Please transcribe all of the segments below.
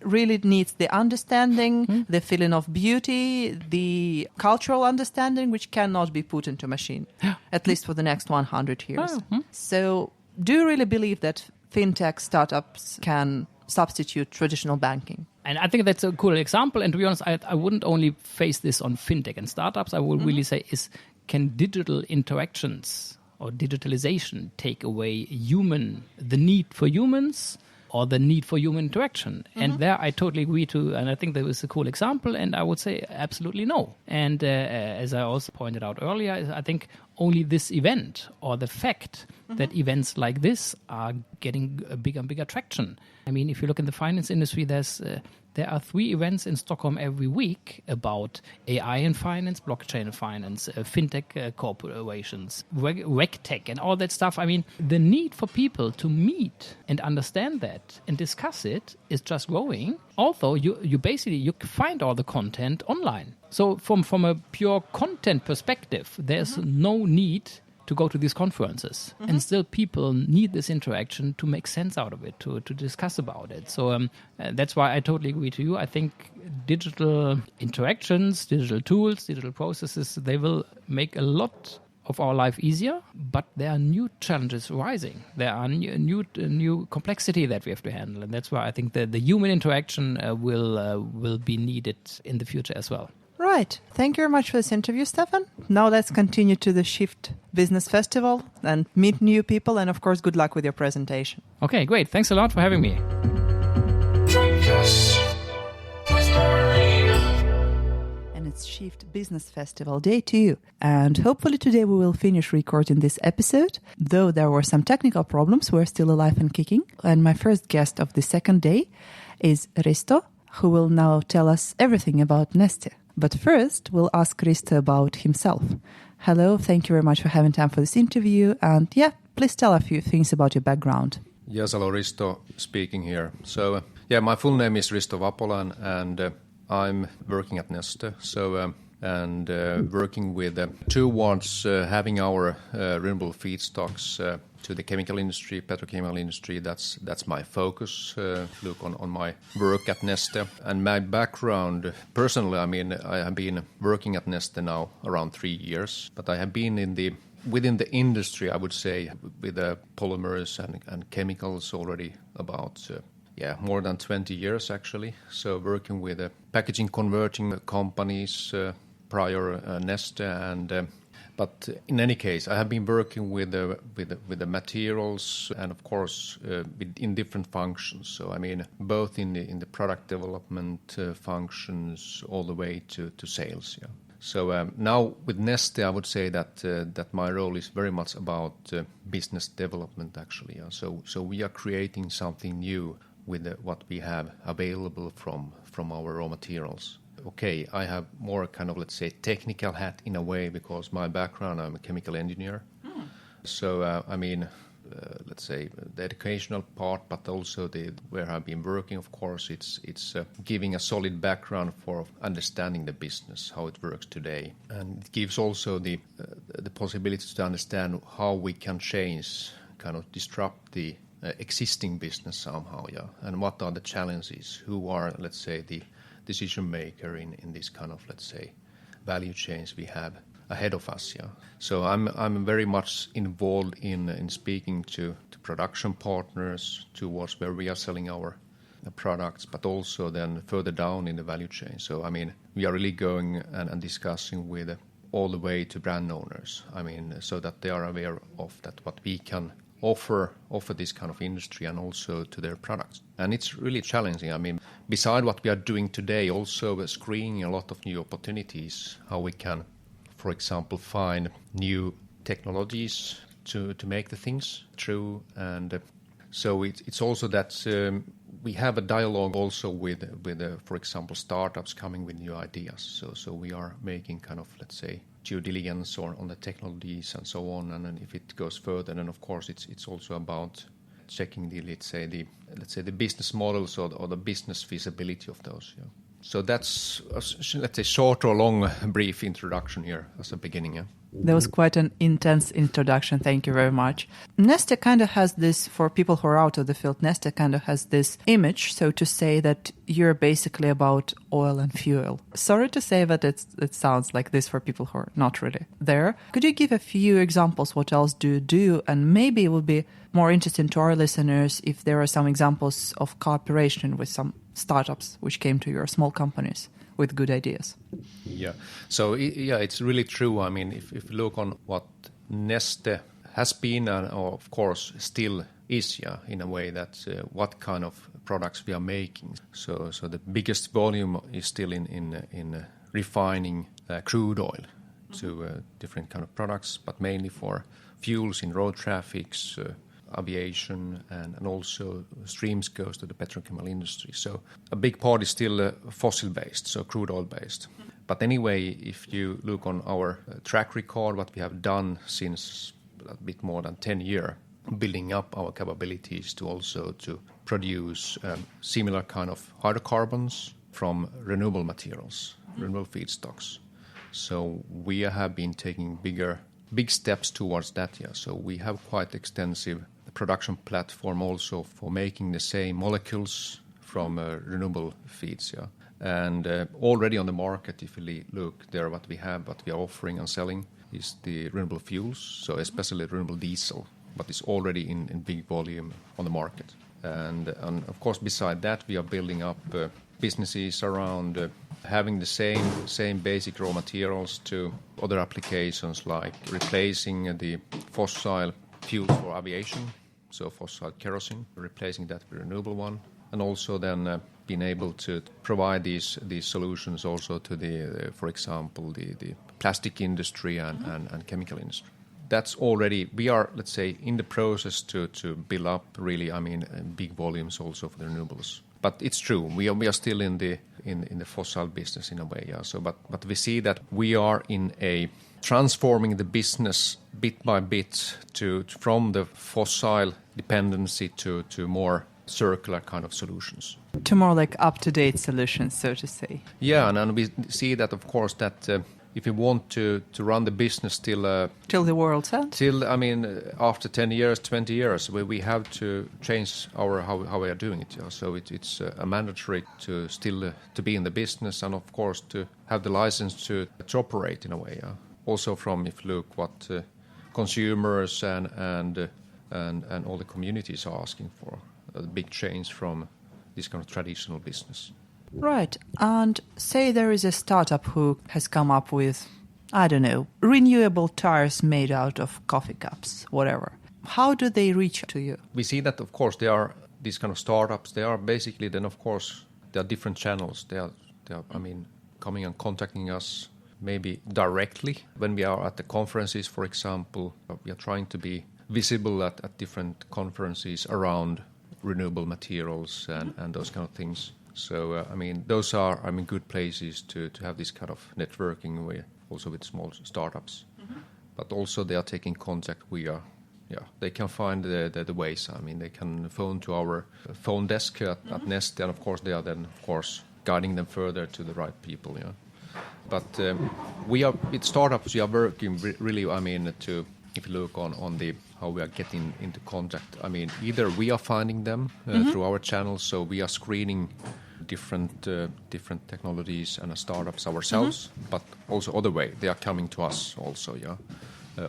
really needs the understanding, the feeling of beauty, the cultural understanding, which cannot be put into a machine, at least for the next 100 years. So do you really believe that fintech startups can substitute traditional banking? And I think that's a cool example. And to be honest, I wouldn't only face this on fintech and startups. I would really say can digital interactions or digitalization take away the need for humans or the need for human interaction? And there I totally agree to, and I think that was a cool example, and I would say absolutely no. And as I also pointed out earlier, I think only this event or the fact that events like this are getting a bigger and bigger traction. I mean, if you look in the finance industry, there are 3 events in Stockholm every week about AI in finance, blockchain in finance, fintech corporations, regtech and all that stuff. I mean, the need for people to meet and understand that and discuss it is just growing. Although you find all the content online. So from a pure content perspective, there's no need to go to these conferences. And still people need this interaction to make sense out of it, to discuss about it. So that's why I totally agree to you. I think digital interactions, digital tools, digital processes, they will make a lot of our life easier, but there are new challenges rising. There are new complexity that we have to handle. And that's why I think the human interaction will be needed in the future as well. Right. Thank you very much for this interview, Stephan. Now let's continue to the Shift Business Festival and meet new people. And of course, good luck with your presentation. Okay, great. Thanks a lot for having me. And it's Shift Business Festival Day 2. And hopefully today we will finish recording this episode. Though there were some technical problems, we're still alive and kicking. And my first guest of the second day is Risto, who will now tell us everything about Neste. But first, we'll ask Risto about himself. Hello, thank you very much for having time for this interview. And please tell a few things about your background. Yes, hello, Risto speaking here. So, my full name is Risto Vapola, and I'm working at Neste. So, working with towards having our renewable feedstocks to the chemical industry, petrochemical industry. That's my focus. Look on my work at Neste and my background. Personally, I mean, I have been working at Neste now around 3 years, but I have been within the industry, I would say, with polymers and chemicals already about more than 20 years actually. So working with packaging converting companies prior Neste and. But in any case, I have been working with the materials and, of course, in different functions. So I mean, both in the product development functions all the way to sales. Yeah. So now with Neste, I would say that my role is very much about business development. Actually, yeah. So we are creating something new with what we have available from our raw materials. Okay, I have more kind of, let's say, technical hat in a way because my background, I'm a chemical engineer. So, let's say the educational part, but also where I've been working, of course, it's giving a solid background for understanding the business, how it works today. And it gives also the possibility to understand how we can change, kind of disrupt the existing business somehow, and what are the challenges, who are, let's say, the decision maker in this kind of, let's say, value chains we have ahead of us. Yeah. So I'm very much involved in speaking to production partners towards where we are selling our products, but also then further down in the value chain. So I mean, we are really going and discussing with all the way to brand owners. I mean, so that they are aware of that what we can offer this kind of industry and also to their products. And it's really challenging. I mean, beside what we are doing today, also we're screening a lot of new opportunities, how we can, for example, find new technologies to make the things true. And so it's also that we have a dialogue also with for example, startups coming with new ideas. So we are making kind of, let's say, due diligence on the technologies and so on. And then if it goes further, then of course it's also about checking the business models or the business feasibility of those. Yeah. So that's let's say short or long brief introduction here as a beginning. Yeah. That was quite an intense introduction. Thank you very much. Neste kind of has this, for people who are out of the field, Neste kind of has this image, so to say, that you're basically about oil and fuel. Sorry to say that it sounds like this for people who are not really there. Could you give a few examples? What else do you do? And maybe it would be more interesting to our listeners if there are some examples of cooperation with some startups which came to your small companies with good ideas. Yeah. So, it's really true. I mean, if you look on what Neste has been and, of course, still is, in a way that what kind of products we are making. So the biggest volume is still in refining crude oil to different kind of products, but mainly for fuels in road traffics, aviation, and also streams goes to the petrochemical industry. So a big part is still fossil-based, so crude oil-based. But anyway, if you look on our track record, what we have done since a bit more than 10 years, building up our capabilities to also to produce similar kind of hydrocarbons from renewable materials, renewable feedstocks. So we have been taking big steps towards that, So we have quite extensive production platform also for making the same molecules from renewable feeds, And already on the market, if you look there, what we are offering and selling is the renewable fuels, so especially renewable diesel, but it's already in big volume on the market. And of course, beside that, we are building up businesses around having the same basic raw materials to other applications, like replacing the fossil fuels for aviation, so fossil kerosene, replacing that with renewable one, and also then being able to provide these solutions also to for example, the plastic industry and chemical industry. That's already, we are, let's say, in the process to build up really, big volumes also for the renewables. But it's true, we are still in the fossil business in a way, So, but we see that we are in a transforming the business bit by bit from the fossil dependency to more circular kind of solutions. To more like up-to-date solutions, so to say. Yeah, and we see that, of course, that if you want to run the business till the world's end? After 10 years, 20 years, we have to change how we are doing it. So it's a mandatory to still to be in the business and, of course, to have the license to operate in a way. Also from, if you look what consumers and all the communities are asking for, a big change from this kind of traditional business. Right. And say there is a startup who has come up with, I don't know, renewable tires made out of coffee cups, whatever. How do they reach to you? We see that, of course, there are these kind of startups. They are basically then, of course, there are different channels. They are coming and contacting us maybe directly. When we are at the conferences, for example, we are trying to be visible at different conferences around renewable materials and those kind of things. So, those are, good places to have this kind of networking also with small startups. But also they are taking contact. They can find the ways. They can phone to our phone desk at Neste, and of course they are then, of course, guiding them further to the right people, But we are, with startups, we are working really, to, if you look on the how we are getting into contact. Either we are finding them through our channels, so we are screening different technologies and startups ourselves, but also other way, they are coming to us also,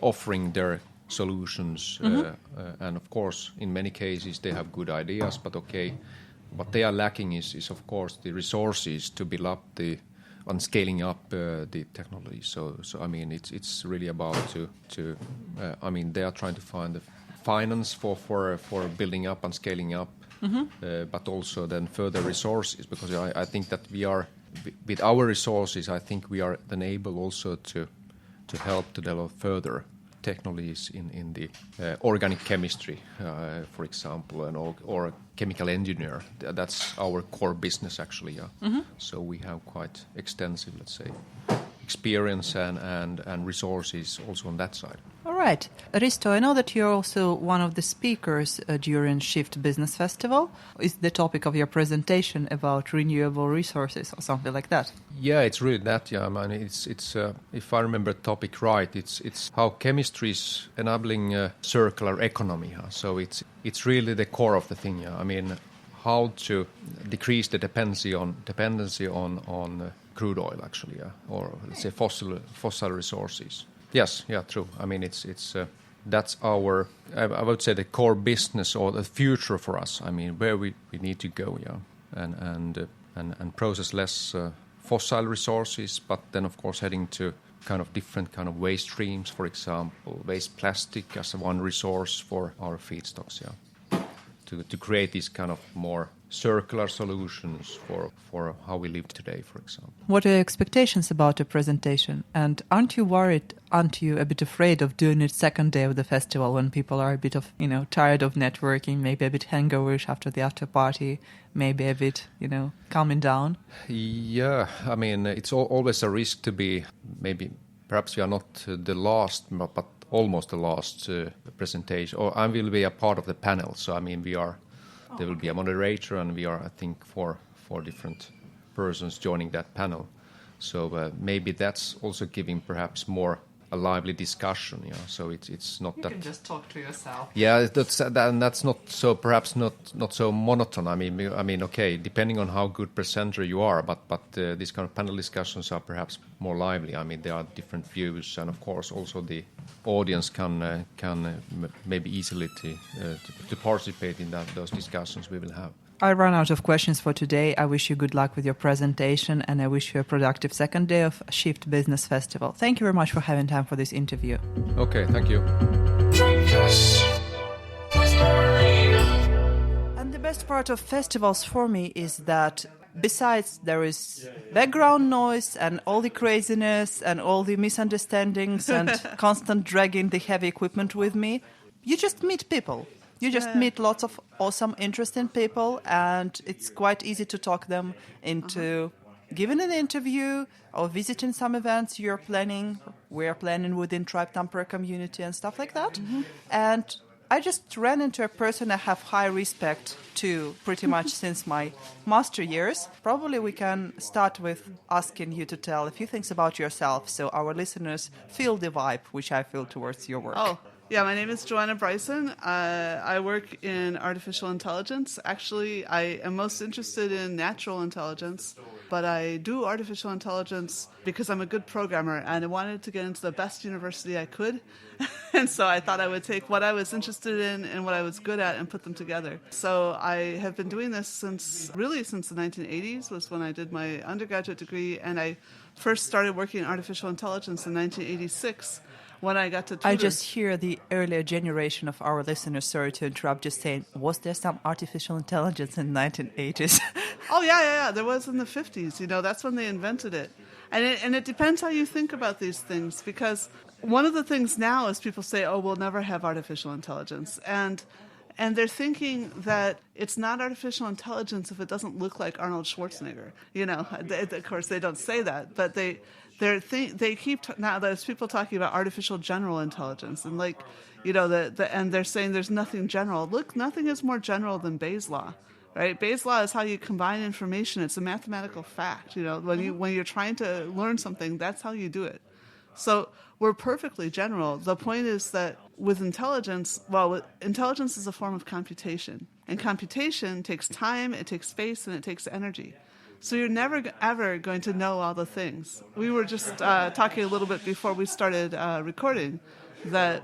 offering their solutions, and of course, in many cases, they have good ideas, but okay, what they are lacking is of course the resources to build up on scaling up the technology. So it's really about to they are trying to find the finance for building up and scaling up, but also then further resources, because I think that we are with our resources. I think we are then able also to help to develop further technologies in the organic chemistry, for example, or chemical engineer. That's our core business, actually. So we have quite extensive, let's say, experience and resources also on that side. All right. Risto, I know that you're also one of the speakers during Shift Business Festival. Is the topic of your presentation about renewable resources or something like that? Yeah, it's really that. Yeah, I mean, it's if I remember the topic right, it's how chemistry is enabling a circular economy. So it's really the core of the thing. Yeah, I mean, how to decrease the dependency on crude oil, actually, yeah, or let's say fossil resources. Yes, yeah, true. I mean, it's that's our, I would say, the core business or the future for us. I mean, where we need to go, yeah, and process less fossil resources, but then of course heading to kind of different kind of waste streams. For example, waste plastic as one resource for our feedstocks, yeah, to create these kind of more circular solutions for how we live today, for example. What are your expectations about the presentation? And aren't you worried, aren't you a bit afraid of doing it second day of the festival when people are a bit of, tired of networking, maybe a bit hangoverish after the after party, maybe a bit, calming down? Yeah, I mean, it's always a risk to be, perhaps we are not the last, but almost the last presentation, or I will be a part of the panel. So, I mean, there will be a moderator, and we are, I think, four different persons joining that panel. So maybe that's also giving perhaps more a lively discussion. Yeah. So it's not you that. You can just talk to yourself. Yeah, that's not so perhaps not so monotone. I mean, okay, depending on how good presenter you are, but these kind of panel discussions are perhaps more lively. I mean, there are different views, and of course also the audience can maybe easily to participate in those discussions we will have. I run out of questions for today. I wish you good luck with your presentation, and I wish you a productive second day of Shift Business Festival. Thank you very much for having time for this interview. Okay, thank you. And the best part of festivals for me is that besides there is background noise and all the craziness and all the misunderstandings and constant dragging the heavy equipment with me, you just meet people. You just meet lots of awesome, interesting people, and it's quite easy to talk them into giving an interview or visiting some events we're planning within Tribe Tampere community and stuff like that. Mm-hmm. And I just ran into a person I have high respect to pretty much since my master years. Probably we can start with asking you to tell a few things about yourself so our listeners feel the vibe which I feel towards your work. Oh. Yeah, my name is Joanna Bryson. I work in artificial intelligence. Actually, I am most interested in natural intelligence, but I do artificial intelligence because I'm a good programmer, and I wanted to get into the best university I could. And so I thought I would take what I was interested in and what I was good at and put them together. So I have been doing this since the 1980s was when I did my undergraduate degree, and I first started working in artificial intelligence in 1986. When I got to tutor. I just hear the earlier generation of our listeners, sorry to interrupt, just saying, was there some artificial intelligence in the 1980s? Oh, yeah. There was in the 50s. That's when they invented it. And it depends how you think about these things, because one of the things now is people say, oh, we'll never have artificial intelligence. And they're thinking that it's not artificial intelligence if it doesn't look like Arnold Schwarzenegger. Of course, they don't say that, but they keep now there's people talking about artificial general intelligence and and they're saying there's nothing general. Look, nothing is more general than Bayes' law, right? Bayes' law is how you combine information. It's a mathematical fact. When you're trying to learn something, that's how you do it. So we're perfectly general. The point is that with intelligence, intelligence is a form of computation, and computation takes time, it takes space, and it takes energy. So you're never, ever going to know all the things. We were just talking a little bit before we started recording that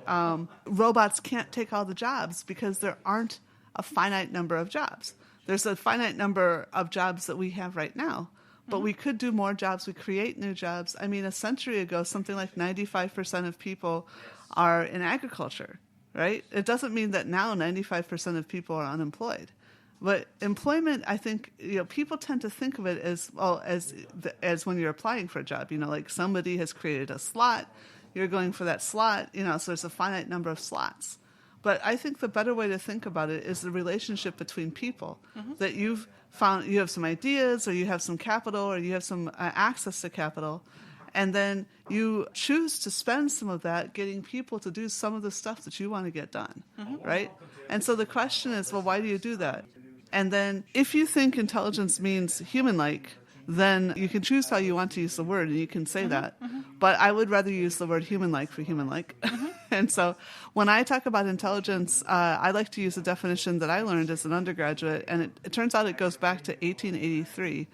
robots can't take all the jobs because there aren't a finite number of jobs. There's a finite number of jobs that we have right now, but we could do more jobs. We create new jobs. I mean, a century ago, something like 95% of people are in agriculture, right? It doesn't mean that now 95% of people are unemployed. But employment, I think, people tend to think of it as as when you're applying for a job. Like somebody has created a slot, you're going for that slot. So there's a finite number of slots. But I think the better way to think about it is the relationship between people. That you've found, you have some ideas, or you have some capital, or you have some access to capital, And then you choose to spend some of that getting people to do some of the stuff that you want to get done, right? And so the question is, well, why do you do that? And then if you think intelligence means human-like, then you can choose how you want to use the word, and you can say that. But I would rather use the word human-like for human-like. And so when I talk about intelligence, I like to use a definition that I learned as an undergraduate, and it turns out it goes back to 1883.